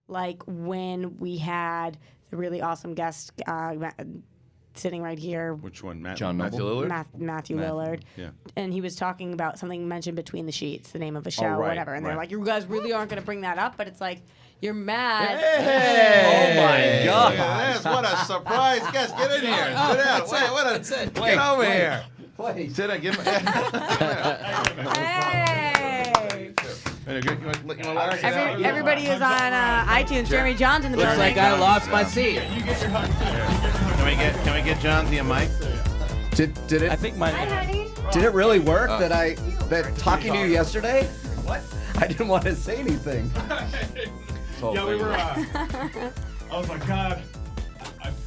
like when we had the really awesome guest sitting right here. Which one? Matthew Lillard? Matthew Lillard. Yeah. And he was talking about something mentioned Between the Sheets, the name of a show or right, whatever. And they're right. like, you guys really aren't going to bring that up? But it's like, you're mad. Hey! Oh, my God. Yes, what a surprise guest. Get in here. Sit down. That's it. Get over here. Play. Sit down. Give him. Hey! Everybody is on iTunes. Jeremy Jahns in the Looks building. like I lost my seat. Can we get John the mic? Did it? I think my. Hi, honey. Did it really work that talking to you yesterday? What? I didn't want to say anything. Yeah, we were. I was like, God.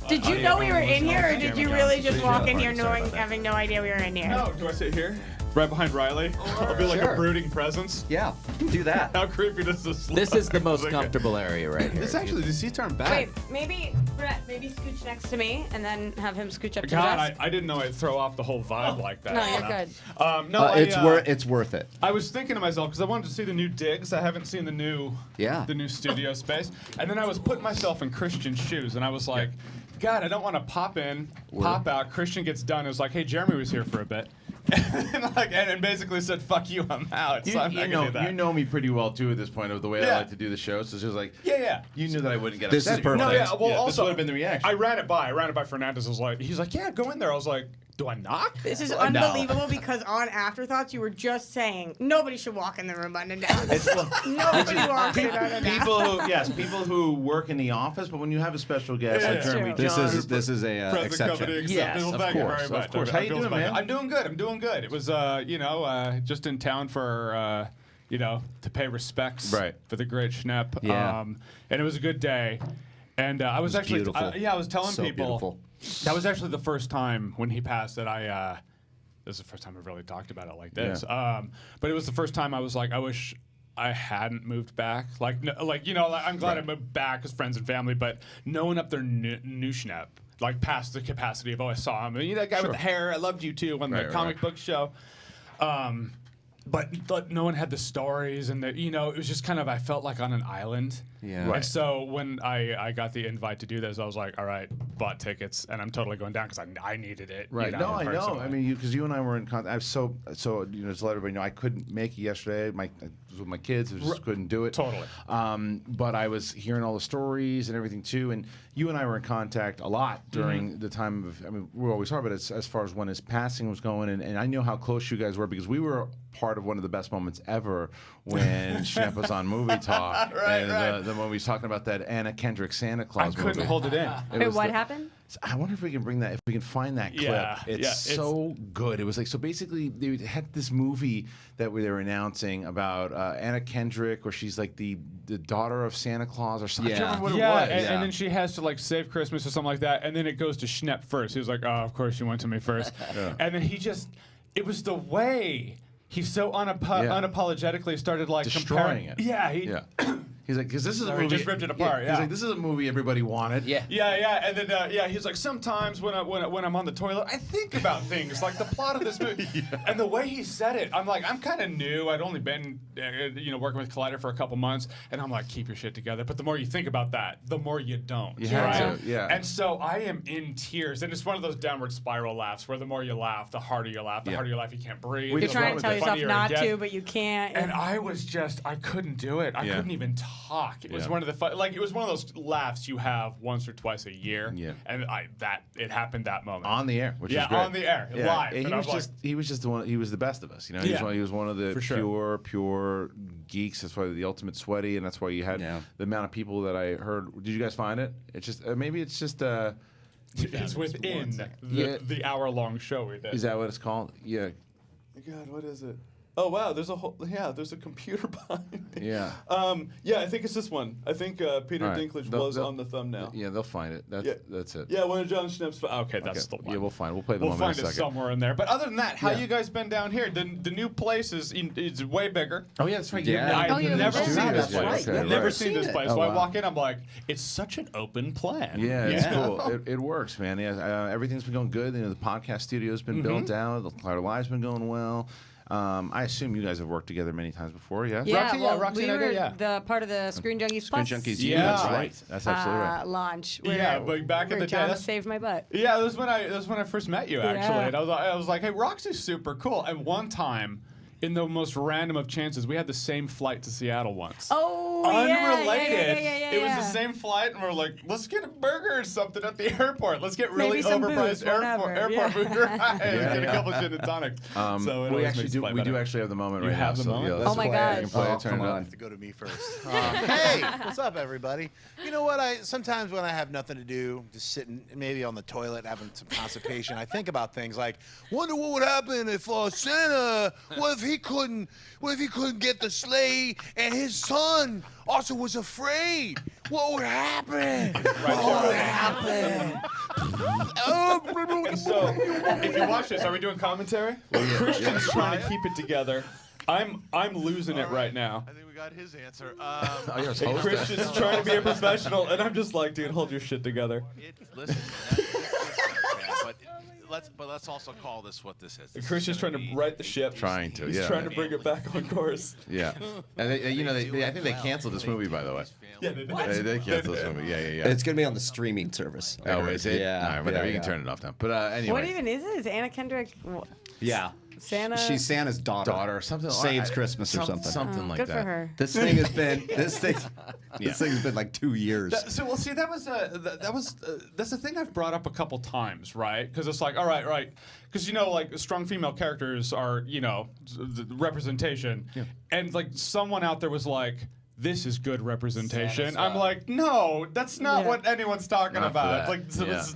Did you know we were in here, or did you really just walk in here having no idea we were in here? No, do I sit here? Right behind Riley? I'll be like Sure. a brooding presence. Yeah, do that. How creepy does this look? This is the most comfortable area right here. This actually, the seats aren't bad. Wait, maybe, Brett, scooch next to me, and then have him scooch up to the God, desk. I didn't know I'd throw off the whole vibe like that. No, you you're know? good. No, It's worth it. I was thinking to myself because I wanted to see the new digs. I haven't seen the new studio space, and then I was putting myself in Christian's shoes, and I was like, God, I don't want to pop in, pop out. Christian gets done. It was like, hey, Jeremy was here for a bit. and basically said, "Fuck you, I'm out." So I'm not gonna do that. You know me pretty well too at this point of the way I like to do the show. So it's just like, yeah. You knew that I wouldn't get This upset. is perfect. No, yeah. Well, this also would have been the reaction. I ran it by Fernandez. He's like, yeah, go in there. I was like, do I knock? This is No. unbelievable because on Afterthoughts, you were just saying nobody should walk in the room unannounced. Nobody walks in unannounced. People who work in the office, but when you have a special guest like Jeremy true. Johns, This is a Present exception. company accepted. Yes, Well, of thank you course, very of much. course. I How you feel doing, bad. man? I'm doing good. It was, just in town for, to pay respects for the great Schnepp. Yeah. And it was a good day. And I was actually, beautiful. I was telling So people, beautiful. that was actually the first time when he passed that this is the first time I've really talked about it like this. Yeah. But it was the first time I was like, I wish I hadn't moved back. I'm glad I moved back as friends and family, but no one up there knew Schnepp. Like past the capacity of, I saw him. And that guy with the hair, I loved you too on the comic book show. But no one had the stories, and it was just kind of, I felt like on an island. Yeah. And so when I got the invite to do this, I was like, all right, bought tickets, and I'm totally going down because I needed it. Right. No, I know. personally. I mean, because you and I were in contact. So just let everybody know, I couldn't make it yesterday. I was with my kids. I just couldn't do it. Totally. But I was hearing all the stories and everything too. And you and I were in contact a lot during the time of. I mean, we always are, but as far as when his passing was going, and I know how close you guys were because we were part of one of the best moments ever when Schnepp was on Movie Talk. The when we was talking about that Anna Kendrick Santa Claus movie. I couldn't hold it in. Wait, what happened? I wonder if we can bring that, if we can find that clip. Yeah, It's so good. It was like, so basically they had this movie that they were announcing about Anna Kendrick, where she's like the daughter of Santa Claus or something. I can't remember what it was. And then she has to like save Christmas or something like that, and then it goes to Schnepp first. He was like, oh, of course you went to me first. And then it was the way he so unapologetically started like Destroying comparing it. Yeah. He's like, because this is a He movie. just ripped it apart. He's like, this is a movie everybody wanted. Yeah. Yeah, and then he's like, sometimes when I'm on the toilet, I think about things like the plot of this movie, and the way he said it, I'm like, I'm kind of new. I'd only been working with Collider for a couple months, and I'm like, keep your shit together. But the more you think about that, the more you don't. You have to, yeah. And so I am in tears, and it's one of those downward spiral laughs where the more you laugh, the harder you laugh. The harder you laugh, you can't breathe. You're trying to tell yourself not to, to, but you can't. And I couldn't do it. I couldn't even talk. It was one of the it was one of those laughs you have once or twice a year. Yeah. And it happened that moment. On the air, which is great. On the air, live. And he was just the one. He was the best of us. He was one of the pure geeks. That's why the ultimate sweaty, and that's why you had the amount of people that I heard. Did you guys find it? It's just maybe it's just. It's within the hour-long show we did. Is that what it's called? Yeah. God, what is it? Oh wow, there's a computer behind me. Yeah. I think it's this one. I think Peter Dinklage was on the thumbnail. Yeah, they'll find it. That's it. Yeah, one of John Schnepp's. Okay, that's the one. Yeah, we'll find it. We'll play the We'll moment find in a it second. somewhere in there. But other than that, how you guys been down here? The new place is way bigger. Oh yeah, that's right. I've never seen this place. Right. I've never seen this place. Oh, So I wow. walk in, I'm like, it's such an open plan. Yeah, it's cool. It works, man. Yeah, everything's been going good. The podcast studio's been built out. The Collider Live's been going well. I assume you guys have worked together many times before, yes? Yeah, Roxy, well, Roxy we and I were did, yeah. the part of the Screen Junkies Plus. Yeah. That's right. That's absolutely right. Launch. Yeah, but back in the day, John that's- saved my butt. Yeah, that was when I first met you actually, Yeah. and I was like, hey, Roxy's super cool. And one time, in the most random of chances, we had the same flight to Seattle once. Oh, Unrelated. yeah. It was the same flight, and we're like, let's get a burger or something at the airport. Let's get really Maybe some overpriced booze, whatever. airport food right, Yeah, get a yeah. couple gin and tonic. So it we always actually makes do. the flight We do better. actually have the moment You right have now. the moment? let's Oh my play it. God. You can play it, Oh, turn come it up. on. To go to me first. Hey, what's up, everybody? You know what? Sometimes when I have nothing to do, just sitting maybe on the toilet having some constipation, I think about things like, wonder what would happen if Santa, what if he couldn't get the sleigh and his son also was afraid? What would happen? What would happen? So, if you watch this, are we doing commentary? Christian's trying to keep it together. I'm losing it right now. I think we got his answer. And Christian's trying to be a professional, and I'm just like, dude, hold your shit together. Listen, but let's also call this what this is. And Christian's trying to right the ship. Trying to, He's yeah. trying to bring it back on course. Yeah, and I think they canceled this movie, by the way. Yeah, they did. They canceled this movie. Yeah. It's gonna be on the streaming service. I Oh, heard. is it? Yeah. All right, whatever. yeah, You can turn it off now. But anyway. What even is it? Is Anna Kendrick Yeah. Santa? She's Santa's daughter. Or something. Saves Christmas or something. Something like Good that. for her. This thing has been this thing's been like 2 years. That's the thing I've brought up a couple times, right? Because it's like, all right, because like strong female characters are the representation, and like someone out there was like, this is good representation. I'm like, no, that's not what anyone's talking Not for about. that. Like, so Yeah. this,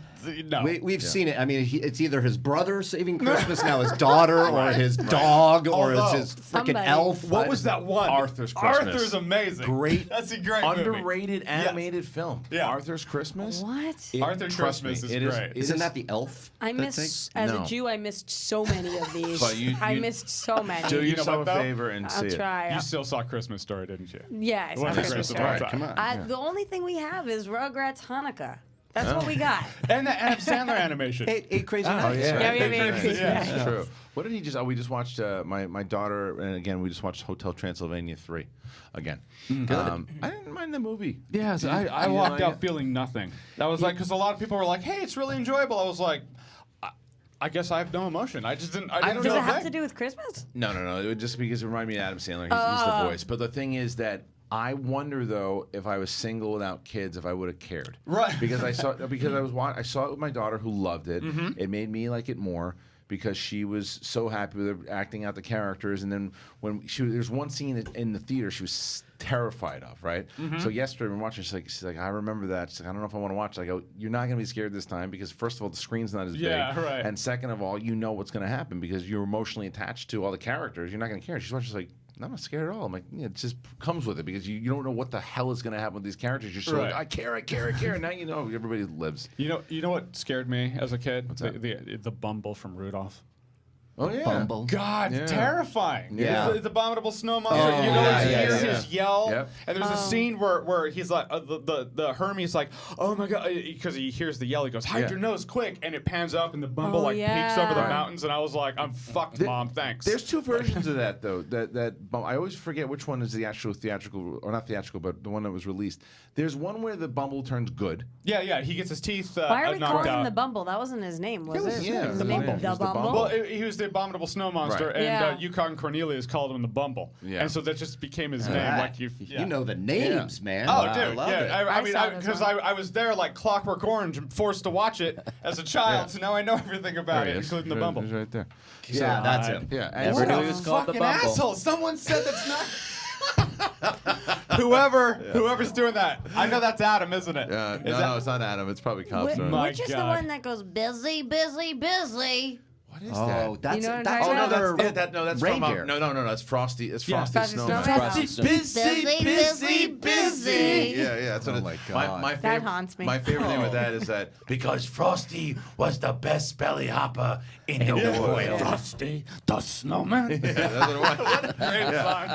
no. We've seen it. I mean, it's either his brother saving Christmas, now his daughter, or his dog, or it's Although, his freaking somebody- elf. What was that one? Arthur's Christmas. Arthur's amazing. Great. That's a great movie. Underrated animated film. Yeah. Arthur's Christmas. What? Arthur's Trust me, Christmas is it great. Isn't that the elf? I that missed, thing? as No. a Jew, I missed so many of these. But you- I you- missed so many. Do You know yourself what, a though? favor and see I'll it. try. You still saw Christmas Story, didn't you? Yeah, it's Well, not Christmas Christmas Story. Story. Come on. The only thing we have is Rugrats Hanukkah. That's what we got. And the Adam Sandler animation. Eight crazy Oh nights. yeah, Yeah, That's true. What did he just? Oh, we just watched my daughter, and again we just watched Hotel Transylvania 3 again. I didn't mind the movie. Yes, I walked out feeling nothing. That was like, because a lot of people were like, hey, it's really enjoyable. I was like, I guess I have no emotion. I just didn't. I didn't Does know it have thing. to do with Christmas? No. It would just because it reminded me of Adam Sandler. He's the voice. But the thing is that I wonder though if I was single without kids, if I would have cared. Right. Because I saw I saw it with my daughter who loved it. It made me like it more because she was so happy with her acting out the characters. And then when there's one scene in the theater she was terrified of, right? So yesterday when we're watching, she's like, I remember that. She's like, I don't know if I want to watch it. I go, you're not gonna be scared this time because first of all the screen's not as big. Yeah, right. And second of all, you know what's gonna happen because you're emotionally attached to all the characters. You're not gonna care. She's watching, she's like, I'm not scared at all. I'm like, yeah, it just comes with it because you don't know what the hell is going to happen with these characters. You're so like, I care. And now you know everybody lives. You know what scared me as a kid? What's that? The Bumble from Rudolph. Oh yeah. Bumble. God, Yeah. terrifying. Yeah. It's the abominable snow monster. Oh, you yeah, hear his yell. Yep. And there's a scene where he's like, the Hermie's like, oh my God, because he hears the yell. He goes, hide your nose quick. And it pans up and the Bumble peeks over the yeah. mountains. And I was like, I'm fucked, Mom. Thanks. There's two versions of that though. That I always forget which one is the actual theatrical or not theatrical, but the one that was released. There's one where the Bumble turns good. Yeah. He gets his teeth Why are we knocked calling out. him the Bumble? That wasn't his name, was it? yeah, Was the the name Bumble. the It was the Bumble? Bumble. Well, he was the abominable snow monster, Right. and Yeah. Yukon Cornelius called him the Bumble. Yeah. And so that just became his name. Ah, Like you know the names, man. Oh, I dude, love yeah. it. I mean, saw this because one. I was there like Clockwork Orange, and forced to watch it as a child, so now I know everything about it, including the Bumble. He's right there. Yeah, that's it. Yeah. Never And knew so- he was called the Fucking Bumble. asshole! Someone said that's not. Whoever's doing that, I know that's Adam, isn't it? no, it's not Adam. It's probably Cops. My Which is the God. one that goes busy, busy, busy? What is Oh, that? that's You know what I'm that's talking about? another That's reindeer. from no, that's Frosty. It's Yeah. Frosty Frosty Snowman. Snowman. Busy. Yeah, that's what Oh it- my God. My That favorite, haunts me. My favorite thing with that is that because Frosty was the best belly hopper in the world. Frosty the Snowman. Yeah, that's what it was. What a great song.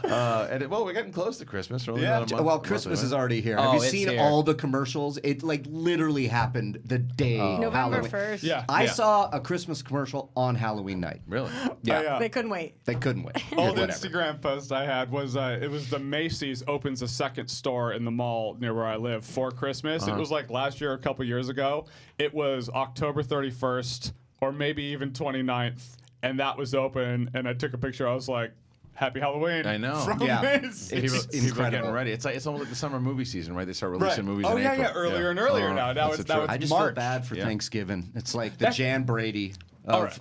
That was it. Well, we're getting close to Christmas. We're only Yeah. about a month- Well, month Christmas away. is already here. Oh, Have you it's seen here. all the commercials? It like literally happened the day November Halloween. 1st. Yeah. I yeah. saw a Christmas Christmas commercial on Halloween night. Really? Yeah. They couldn't wait. They couldn't wait. Old Whatever. Instagram post I had was it was the Macy's opens a second store in the mall near where I live for Christmas. It was like last year, a couple years ago. It was October 31st or maybe even 29th, and that was open. And I took a picture. I was like, "Happy Halloween!" I know. From Yeah. Macy's. People are incredible. getting ready. It's almost like the summer movie season, right? They start releasing movies. Oh in yeah, April. yeah, earlier and earlier now. Now That's it's the truth. I just March. feel bad for Yeah. Thanksgiving. It's like the That's- Jan Brady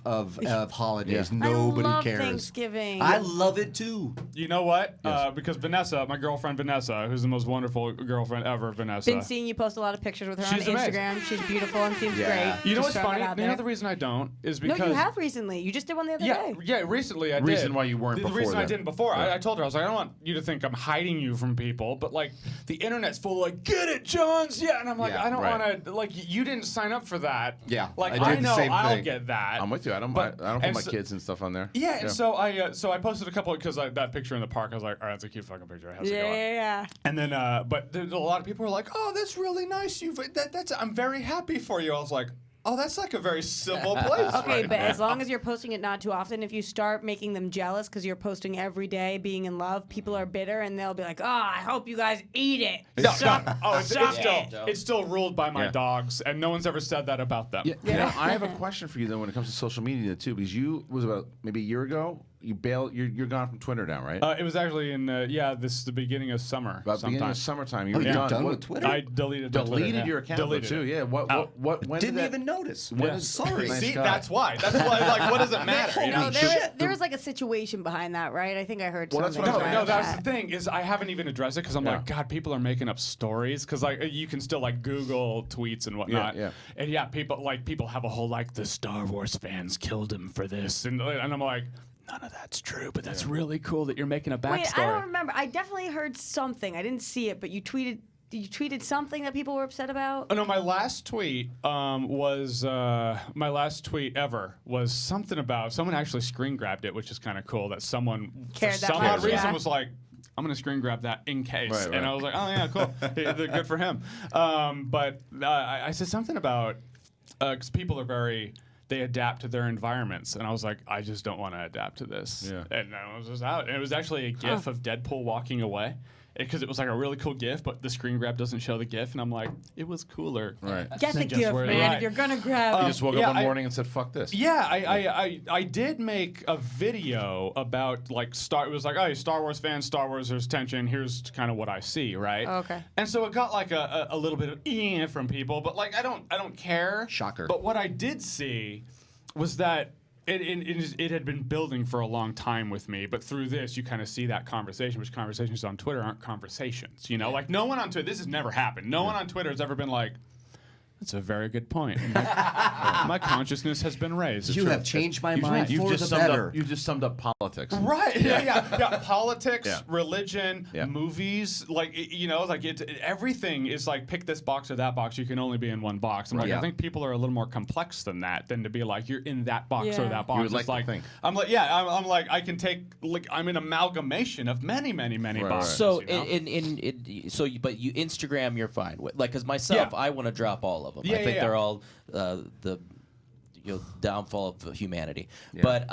of holidays. Yeah. Nobody I love cares. Thanksgiving. I love it too. You know what? Because Vanessa, my girlfriend Vanessa, who's the most wonderful girlfriend ever, Vanessa. Been seeing you post a lot of pictures with her She's on amazing. Instagram. She's beautiful and seems Yeah. great. You know Just what's throwing funny? that out You know there. the reason I don't is No, because you have recently. You just did one the other day. Yeah, recently I did. Reason why you weren't the before reason I then. didn't before. Yeah. I told her, I was like, I don't want you to think I'm hiding you from people, but like the internet's full of like, get it, Jahns, yeah, and I'm like, Yeah, I don't right. want to, like, you didn't sign up for that. Yeah, like I did the know same I'll thing. get that. I'm with you. I don't But- put my and so- kids and stuff on there. Yeah, and so I posted a couple because that picture in the park. I was like, all right, that's a cute fucking picture. It has to go on. Yeah. And then, but there's a lot of people who are like, "Oh, that's really nice. I'm very happy for you." I was like, "Oh, that's like a very civil place." Okay, right but now." as long as you're posting it not too often, if you start making them jealous because you're posting every day, being in love, people are bitter and they'll be like, "Oh, I hope you guys eat it." It's still ruled by my Yeah. dogs, and no one's ever said that about them. Yeah, you know, I have a question for you though when it comes to social media too, because you was about maybe a year ago. You bailed. You're gone from Twitter now, right? It was actually in the beginning of summer. About beginning sometime. of summertime. You Oh, were you're done. done What- with Twitter? I deleted my Twitter, Deleted yeah. your account though, Deleted too. it. Yeah. When Didn't did that, even notice. Yeah. Sorry. Nice See, guy. that's why. That's why. Like, what does it matter? You know? No, there was like a situation behind that, right? I think I heard Well, that's something. what I was No, Right. that's the thing is I haven't even addressed it because I'm Yeah. like, God, people are making up stories because like you can still like Google tweets and whatnot. Yeah. And yeah, people have a whole like the Star Wars fans killed him for this, and I'm like, none of that's true, but that's really cool that you're making a backstory. Wait, I don't remember. I definitely heard something. I didn't see it, but you tweeted something that people were upset about. Oh no, my last tweet was my last tweet ever was something about someone actually screen grabbed it, which is kind of cool that someone Cared for that some much, odd reason yeah. was like, I'm gonna screen grab that in case, Right, and right. I was like, oh yeah, cool, They're good for him. But I said something about because people are they adapt to their environments, and I was like, I just don't want to adapt to this. Yeah. And I was just out, and it was actually a GIF of Deadpool walking away. Because it was like a really cool GIF, but the screen grab doesn't show the GIF, and I'm like, it was cooler. Right. Get the than just gift, where- man. Right. If you're gonna grab You it. just woke Yeah, up one morning and said, "Fuck this." Yeah, I did make a video about like it was like, oh, Star Wars fans, Star Wars, there's tension. Here's kind of what I see, right? Oh, okay. And so it got like a little bit of from people, but like I don't care. Shocker. But what I did see was that it had been building for a long time with me, but through this you kind of see that conversation, which conversations on Twitter aren't conversations. You know, like no one on Twitter. This has never happened. No one on Twitter has ever been like, that's a very good point. My consciousness has been raised. You have changed my mind You've for just the summed better. up. You just summed up politics. Right. Yeah. Politics, Yeah. religion, Yeah. movies, like like everything is like pick this box or that box. You can only be in one box. I'm like, Yeah. I think people are a little more complex than that, than to be like you're in that box Yeah. or that box. You would It's like to think. I'm like, yeah, I'm like I can take like I'm an amalgamation of many Right, boxes. So you know? but you Instagram you're fine with, like, because myself Yeah. I want to drop all of them. Yeah, I think yeah. they're all the downfall of humanity. But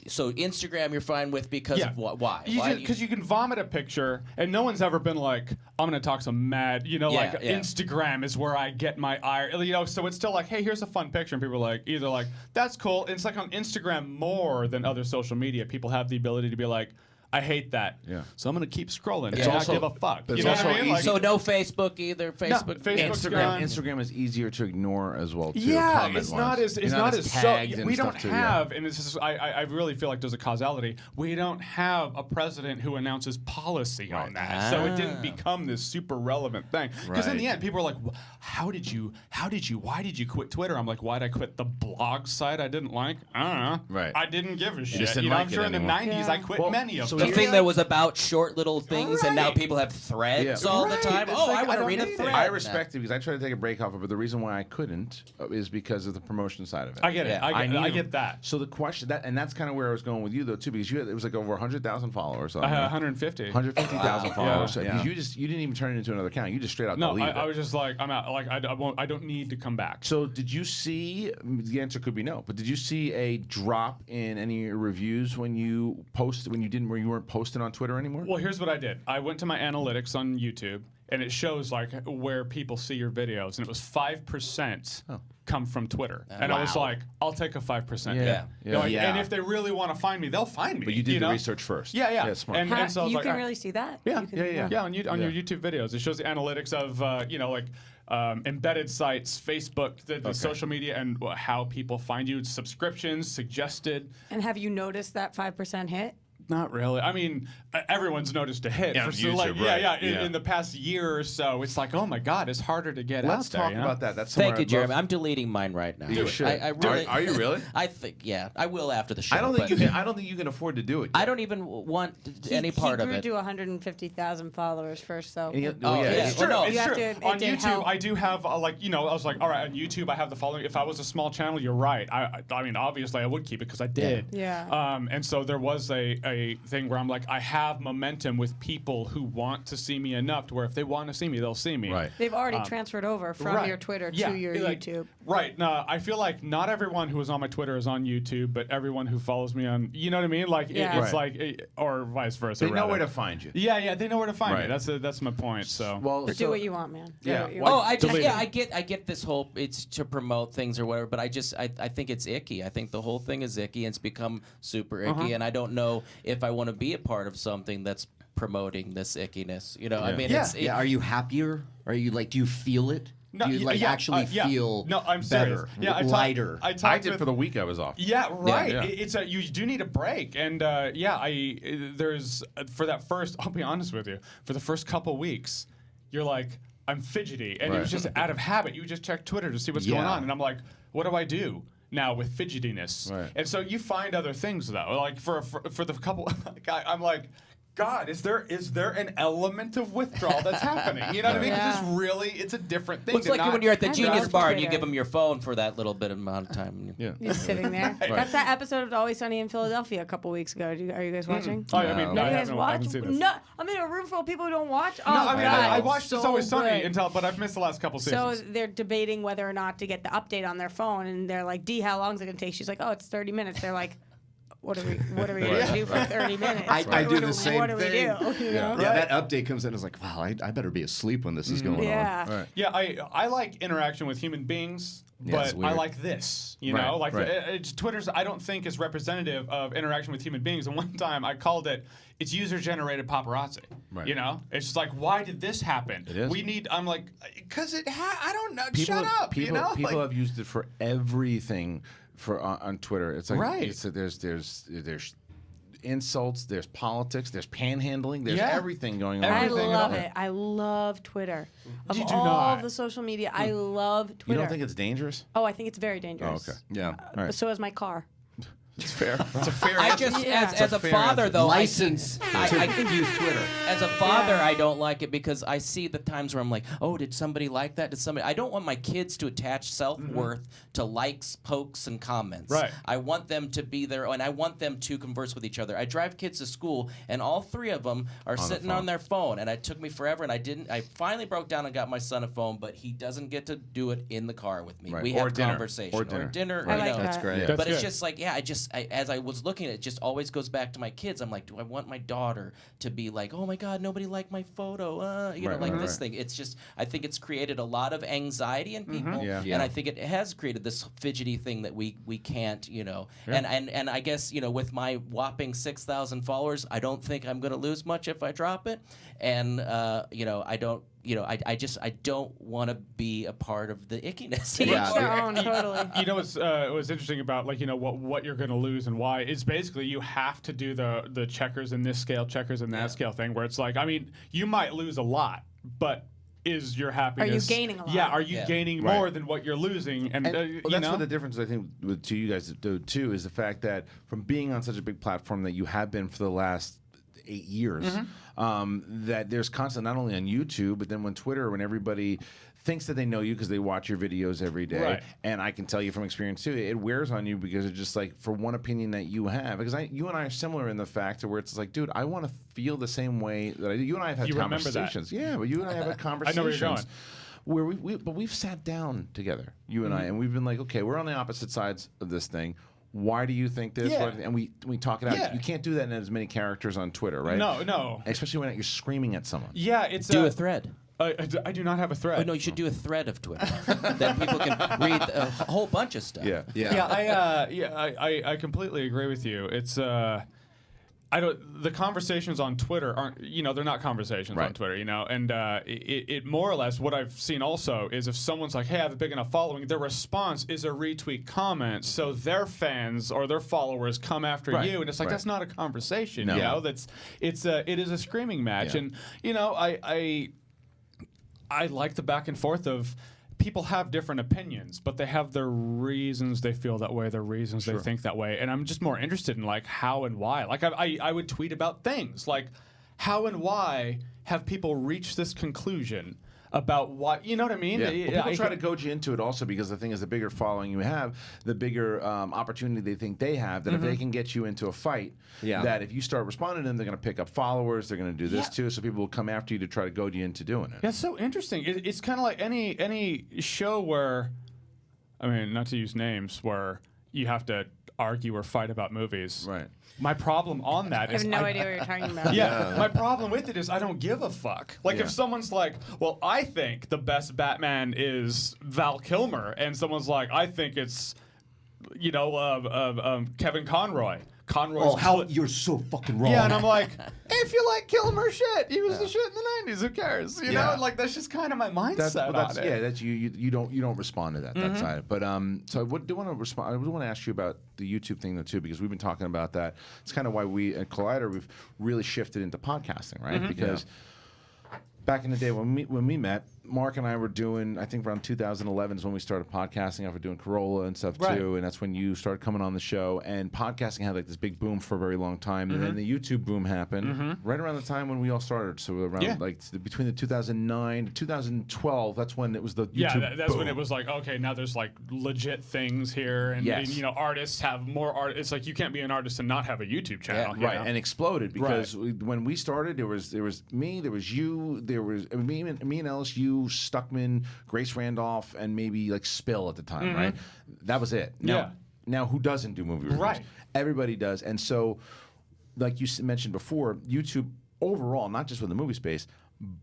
so Instagram you're fine with because of what? Why? Because you can vomit a picture, and no one's ever been like, I'm going to talk some mad, like Instagram is where I get my ire, so it's still like, hey, here's a fun picture, and people are like, either like, that's cool. And it's like on Instagram more than other social media, people have the ability to be like, I hate that. Yeah. So I'm going to keep scrolling It's and also- not give a fuck. but it's You know what also I mean? Like, so no Facebook either. Facebook's Instagram. gone. Instagram is easier to ignore as well too. Yeah, comment-wise. it's not as You're not as tagged and we stuff don't too, yeah. have, and it's just, I really feel like there's a causality. We don't have a president who announces policy on that, so it didn't become this super relevant thing. Because in Right. the end, people are like, why did you quit Twitter? I'm like, why'd I quit the blog site I didn't like? I don't know. Right. I didn't give a shit. just didn't I'm like it sure in the anymore. 90s I quit Yeah. many of So The thing that was about short little things, and now people have threads all the time. It's Oh, like, I want to don't read a need it. thread. I respect it because I tried to take a break off it, but the reason why I couldn't is because of the promotion side of it. I get it. I get that. So the question that's kind of where I was going with you though too, because it was like over 100,000 followers. I had 150. 150,000 followers. Yeah. Because you didn't even turn it into another account. You just straight out No, deleted I it. was just like, I'm out. Like, I don't need to come back. So did you see? The answer could be no, but did you see a drop in any reviews when you posted when you weren't posting on Twitter anymore? Well, here's what I did. I went to my analytics on YouTube, and it shows like where people see your videos, and it was 5% come from Twitter, and I was like, I'll take a 5%. Yeah. You know, and if they really want to find me, they'll find me. But you did the know? research first. Yeah. Smart. And so I was you like, can all right. really see that. Yeah, You can- yeah. On your YouTube videos, it shows the analytics of embedded sites, Facebook, the social media, and how people find you, subscriptions, suggested. And have you noticed that 5% hit? Not really. I mean, everyone's noticed a hit. Yeah, for on so, YouTube, like, right. in the past year or so, it's like, oh my God, it's harder to get Let's out there. talk you know? about that. That's Thank somewhere you, I'd Jeremy. love- I'm deleting mine right now. You should. I really, Are you really? I think, yeah. I will after the show. I don't think but I don't think you can afford to do it. I don't even want any part he of grew it. to 150,000 followers first, so. And Oh, yeah. It's true. Well, no. It's You have true. to- it On did YouTube, help. I do have I was like, all right, on YouTube, I have the following. If I was a small channel, you're right. I mean, obviously, I would keep it because I did. Yeah. And so there was a thing where I'm like, I have momentum with people who want to see me enough to where if they want to see me, they'll see me. Right. They've already transferred over from Right. your Twitter Yeah, to your like- YouTube. Right. No, I feel like not everyone who is on my Twitter is on YouTube, but everyone who follows me on, you know what I mean? Like, Yeah. it's Right. like, or vice versa. They know rather. where to find you. Yeah, they know where to find me. Right. That's my point. So. Well, Do what you want, man. Do Yeah. what you Well, want. Oh, I just Delete it. I get this whole it's to promote things or whatever, but I think it's icky. I think the whole thing is icky and it's become super icky, and I don't know if I want to be a part of something that's promoting this ickiness. You know, I mean, Yeah. it's Are you happier? Are you like? Do you feel it? No, do you like actually feel no, I'm serious. better, Yeah, lighter? I talked I did with, for the week I was off. Yeah, right. Yeah. It's you do need a break, and there's for that first. I'll be honest with you. For the first couple weeks, you're like, I'm fidgety, and it was just out of habit. You would just check Twitter to see what's going Yeah. on, and I'm like, what do I do now with fidgetiness? Right. And so you find other things though. Like for the couple, I'm like. God, is there an element of withdrawal that's happening? You know what I mean? 'Cause it's a different thing. looks to like not- when you're at the I Genius love Bar and you Twitter. give them your phone for that little bit of amount of time. Yeah. Just sitting there. That's that episode of Always Sunny in Philadelphia a couple weeks ago. Are you guys watching? Oh, I mean, no, You I guys haven't, I watch? haven't seen this. No, I'm in a room full of people who don't watch. Oh, No, I mean, God, I it's watched so It's Always Sunny good. but I've missed the last couple So seasons. they're debating whether or not to get the update on their phone, and they're like, "D, how long is it gonna take?" She's like, "Oh, it's 30 minutes." They're like, "What are we gonna do for 30 minutes?" I do the same What do we thing. do? You know? Yeah, that update comes in. It's like, wow, I better be asleep when this is going Yeah. on. Right. Yeah, I like interaction with human beings, Yeah, it's but I weird. like this. You Right, know, like right. Twitter's. I don't think is representative of interaction with human beings. And one time I called it's user-generated paparazzi. Right. You know, it's just like, why did this happen? It is. We need. I'm like, because I don't know. People, Shut up. People, you know, people like, have used it for everything on Twitter. It's like Right. It's, there's insults, there's politics, there's panhandling, there's Yeah. everything going on. I Everything love at all. it. I love Twitter. Of You do all not. of the social media, I love Twitter. You don't think it's dangerous? Oh, I think it's very Oh, dangerous. okay. Yeah. All right. But so is my car. It's fair. It's a fair I answer. just, Yeah. as a fair father, answer. though, License I to use Twitter. as a father, Yeah. I don't like it because I see the times where I'm like, oh, did somebody like that? Did somebody? I don't want my kids to attach self-worth to likes, pokes, and comments. Right. I want them to be there, and I want them to converse with each other. I drive kids to school, and all three of them are sitting on their phone, and it took me forever, and I finally broke down and got my son a phone, but he doesn't get to do it in the car with me. Right. We or have dinner. conversation. Or dinner. I you like know. That's that. great. Yeah. That's But it's good. just like, yeah, as I was looking at it, just always goes back to my kids. I'm like, do I want my daughter to be like, oh my God, nobody liked my photo, you know, Right, like right, this right. thing. It's just, I think it's created a lot of anxiety in people, Yeah. and Yeah. I think it has created this fidgety thing that we can't, you know, and I guess, you know, with my whopping 6,000 followers, I don't think I'm going to lose much if I drop it, and you know, I don't. You know, I don't want to be a part of the ickiness. To each Yeah. their own, totally. You know what's interesting about, like, you know, what you're going to lose and why is basically you have to do the checkers in this scale, checkers in that scale thing, where it's like, I mean, you might lose a lot, but is your happiness gaining a lot? Yeah, are you Yeah. gaining Right. more than what you're losing? And, Well, you that's know, what the difference I think to you guys do too is the fact that from being on such a big platform that you have been for the last 8 years. That there's constant, not only on YouTube, but then when Twitter, when everybody thinks that they know you because they watch your videos every day. Right. And I can tell you from experience too, it wears on you because it's just like for one opinion that you have. Because you and I are similar in the fact where it's like, dude, I want to feel the same way that I do. You and I have had conversations. Yeah, but you and I have had conversations. I know where you're going. Where but we've sat down together, you and I, and we've been like, okay, we're on the opposite sides of this thing. Why do you think this? Yeah. And we talk it out. Yeah. You can't do that in as many characters on Twitter, right? No. Especially when you're screaming at someone. Yeah, it's Do a thread. I do not have a thread. Oh, no, you should do a thread of Twitter. Then people can read a whole bunch of stuff. I completely agree with you. It's the conversations on Twitter aren't, they're not conversations on Twitter, and it more or less, what I've seen also is if someone's like, hey, I have a big enough following, their response is a retweet comment, so their fans or their followers come after you, and it's like, that's not a conversation, it is a screaming match, and I like the back and forth of people have different opinions, but they have their reasons they feel that way, their reasons they think that way. And I'm just more interested in like how and why. Like I would tweet about things like how and why have people reached this conclusion about what, you know what I mean? Yeah. Well, people try to goad you into it also because the thing is the bigger following you have, the bigger opportunity they think they have, that if they can get you into a fight, that if you start responding to them, they're going to pick up followers, they're going to do this too, so people will come after you to try to goad you into doing it. That's so interesting. It's kind of like any show where, I mean, not to use names, where you have to argue or fight about movies. Right. My problem on that is I have no idea what you're talking about. Yeah, my problem with it is I don't give a fuck. Like if someone's like, well, I think the best Batman is Val Kilmer, and someone's like, I think it's, Kevin Conroy. You're so fucking wrong. Yeah, and I'm like, if you like Kilmer shit, he was the shit in the 90s. Who cares? You know, like that's just kind of my mindset on it. Yeah, that's you don't respond to that side. But so I do want to respond. I do want to ask you about the YouTube thing though too, because we've been talking about that. It's kind of why we at Collider we've really shifted into podcasting, right? Because back in the day when we met, Mark and I were doing, I think around 2011 is when we started podcasting after doing Corolla and stuff too, and that's when you started coming on the show, and podcasting had like this big boom for a very long time, and then the YouTube boom happened right around the time when we all started, so around between the 2009 to 2012, that's when it was the YouTube that's boom. when it was like, okay, now there's like legit things here, and, artists have more art. It's like you can't be an artist and not have a YouTube channel. And exploded because when we started, there was me, there was you, there was me and Ellis, you, Stuckman, Grace Randolph, and maybe like Spill at the time, right? That was it. Now who doesn't do movie reviews? Right. Everybody does. And so, like you mentioned before, YouTube overall, not just with the movie space,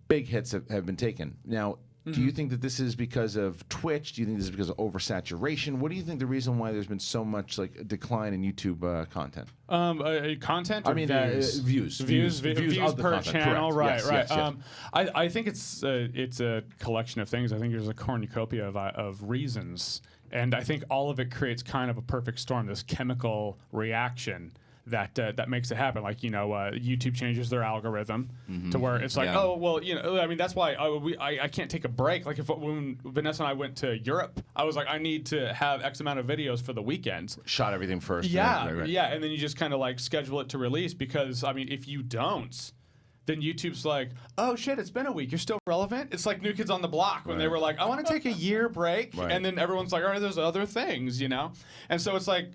big hits have been taken. Now, do you think that this is because of Twitch? Do you think this is because of oversaturation? What do you think the reason why there's been so much like a decline in YouTube content? Content? Or I mean, views per channel. Correct. Right. Yes. I think it's a collection of things. I think there's a cornucopia of reasons, and I think all of it creates kind of a perfect storm. This chemical reaction that makes it happen. Like, YouTube changes their algorithm to where it's like, oh, well, I mean, that's why I can't take a break. Like when Vanessa and I went to Europe, I was like, I need to have X amount of videos for the weekend. Shot everything first. Yeah, and then you just kind of like schedule it to release because, I mean, if you don't, then YouTube's like, oh shit, it's been a week, you're still relevant? It's like New Kids on the Block when they were like, I want to take a year break, and then everyone's like, all right, there's other things, And so it's like,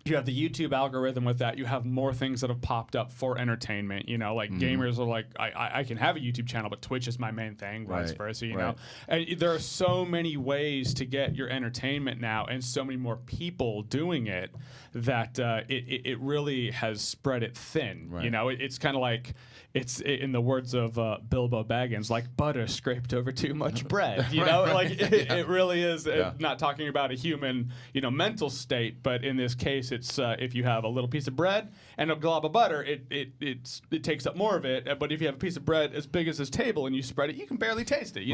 you have the YouTube algorithm with that. You have more things that have popped up for entertainment. Like gamers are like, I can have a YouTube channel, but Twitch is my main thing, vice versa, you know? And there are so many ways to get your entertainment now and so many more people doing it that it really has spread it thin. It's kind of like, it's in the words of Bilbo Baggins, like butter scraped over too much bread. Like it really is. Not talking about a human, mental state, but in this case, it's if you have a little piece of bread and a glob of butter, it takes up more of it. But if you have a piece of bread as big as this table and you spread it, you can barely taste it.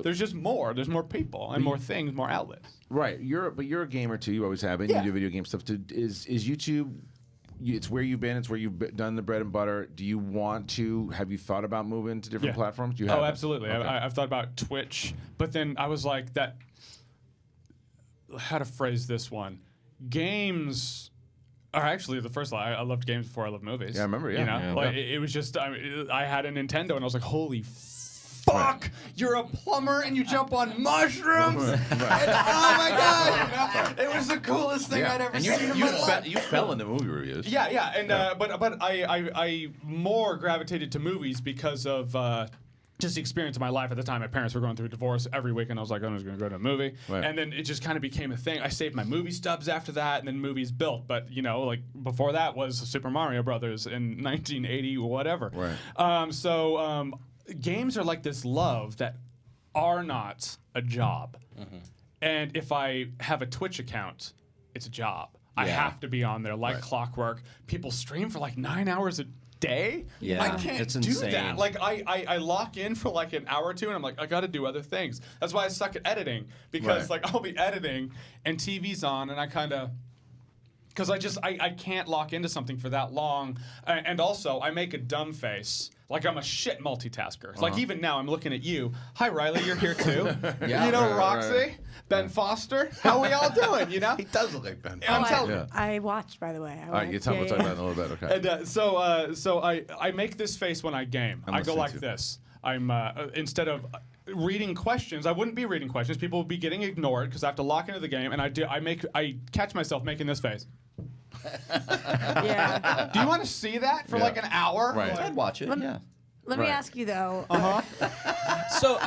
There's just more. There's more people and more things, more outlets. Right. But you're a gamer too. You always have been. You do video game stuff too. Is YouTube? It's where you've been. It's where you've done the bread and butter. Do you want to? Have you thought about moving to different platforms? You have. Oh, absolutely. Okay. I've thought about Twitch, but then I was like, how to phrase this one? Games Or actually, the first I loved games before I loved movies. Yeah, I remember, yeah. You know, Yeah. like it was just I had a Nintendo and I was like, holy fuck, you're a plumber and you jump on mushrooms. And, oh my god, you know, it was the coolest thing I'd ever and seen in my life. you fell into movie reviews. Yeah, and but I more gravitated to movies because of just the experience of my life at the time. My parents were going through a divorce. Every weekend I was like, I'm just going to go to a movie. Right. And then it just kind of became a thing. I saved my movie stubs after that, and then movies built. But, you know, like before that was Super Mario Brothers in 1980 or whatever. Right. So games are like this love that are not a job. And if I have a Twitch account, it's a job. I have to be on there like clockwork. People stream for like 9 hours a day. Yeah, I can't it's do insane. that. Like I lock in for like an hour or two and I'm like, I gotta do other things. That's why I suck at editing, because like I'll be editing and TV's on and I kind of, because I can't lock into something for that long. And also I make a dumb face. Like I'm a shit multitasker. Like even now I'm looking at you. Hi Riley, you're here too. You know Roxy, Ben Foster. How we all doing? You know. He does look like Ben. I'm telling you. I watched, by the way. All right, we'll talk about that in a little bit. Okay. And so I make this face when I game. I go like this. I'm instead of reading questions, I wouldn't be reading questions. People would be getting ignored because I have to lock into the game, and I catch myself making this face. Yeah. Do you want to see that for like an hour? Right. I'd watch it. Yeah. Let me ask you though. So,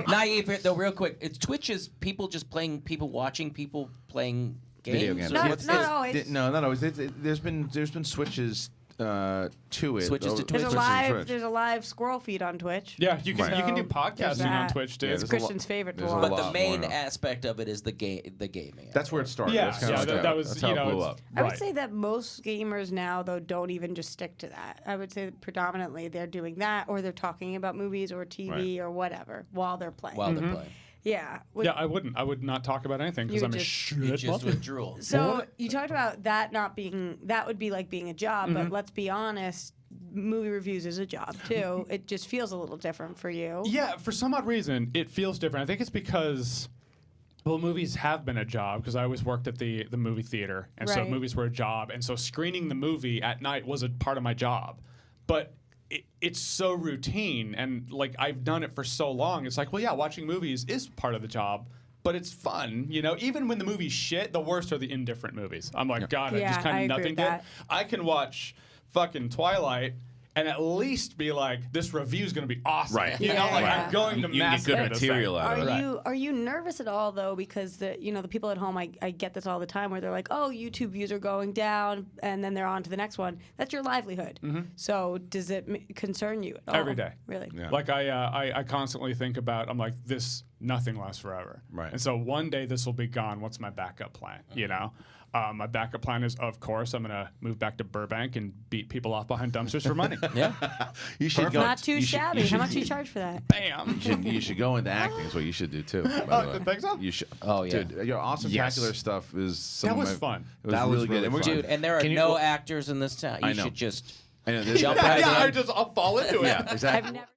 naive though, real quick. It's Twitch is people just playing, people watching, people playing games. Video games. or No, what's not this? always. No, not always. There's been switches to it. Switches to Twitch. There's a live squirrel feed on Twitch. Yeah, you can do So, podcasting there's on that. Twitch, dude. Yeah, It's there's a Christian's favorite to there's a watch. But the lot main more. aspect of it is the gaming. That's where it started. Yeah, That's kinda yeah, like that was, that's how you it know, blew it's- up. I would Right. say that most gamers now, though, don't even just stick to that. I would say that predominantly they're doing that, or they're talking about movies or TV or whatever while they're playing. While they're playing. Yeah. Yeah, I wouldn't. I would not talk about anything because You I'm a just- shit. You just withdrew. So you talked about that not being, that would be like being a job, but let's be honest, movie reviews is a job too. It just feels a little different for you. Yeah, for some odd reason, it feels different. I think it's because, well, movies have been a job because I always worked at the movie theater, and so Right. movies were a job, and so screening the movie at night was a part of my job. But it's so routine, and like I've done it for so long. It's like, well, yeah, watching movies is part of the job. But it's fun, you know. Even when the movie's shit, the worst are the indifferent movies. I'm like, God, I Yeah, just I kind of agree nothing with did. that. I can watch fucking Twilight and at least be like, this review is going to be awesome. Right. You know, Yeah, like yeah. I'm going to You can get good massacre this thing. material out of it. Are you nervous at all though? Because the people at home, I get this all the time where they're like, oh, YouTube views are going down, and then they're on to the next one. That's your livelihood. So does it concern you at all? Every day. Really? Yeah. Like I constantly think about, I'm like, nothing lasts forever. Right. And so one day this will be gone. What's my backup plan? You know? My backup plan is, of course, I'm going to move back to Burbank and beat people off behind dumpsters for money. Yeah. You should go. Not too you should- shabby. you should- How much do you charge for that? Bam. You should go into acting. Is what you should do too. By the way. think so? You should. Oh, yeah. Dude, your awesome spectacular stuff is. Some That of was my- fun. It was That was really good. really And we're- fun. Dude, and there are Can you- no actors in this town. You I know. should just I know, there's- jump right in. I'll fall into it. Yeah, exactly. I've never.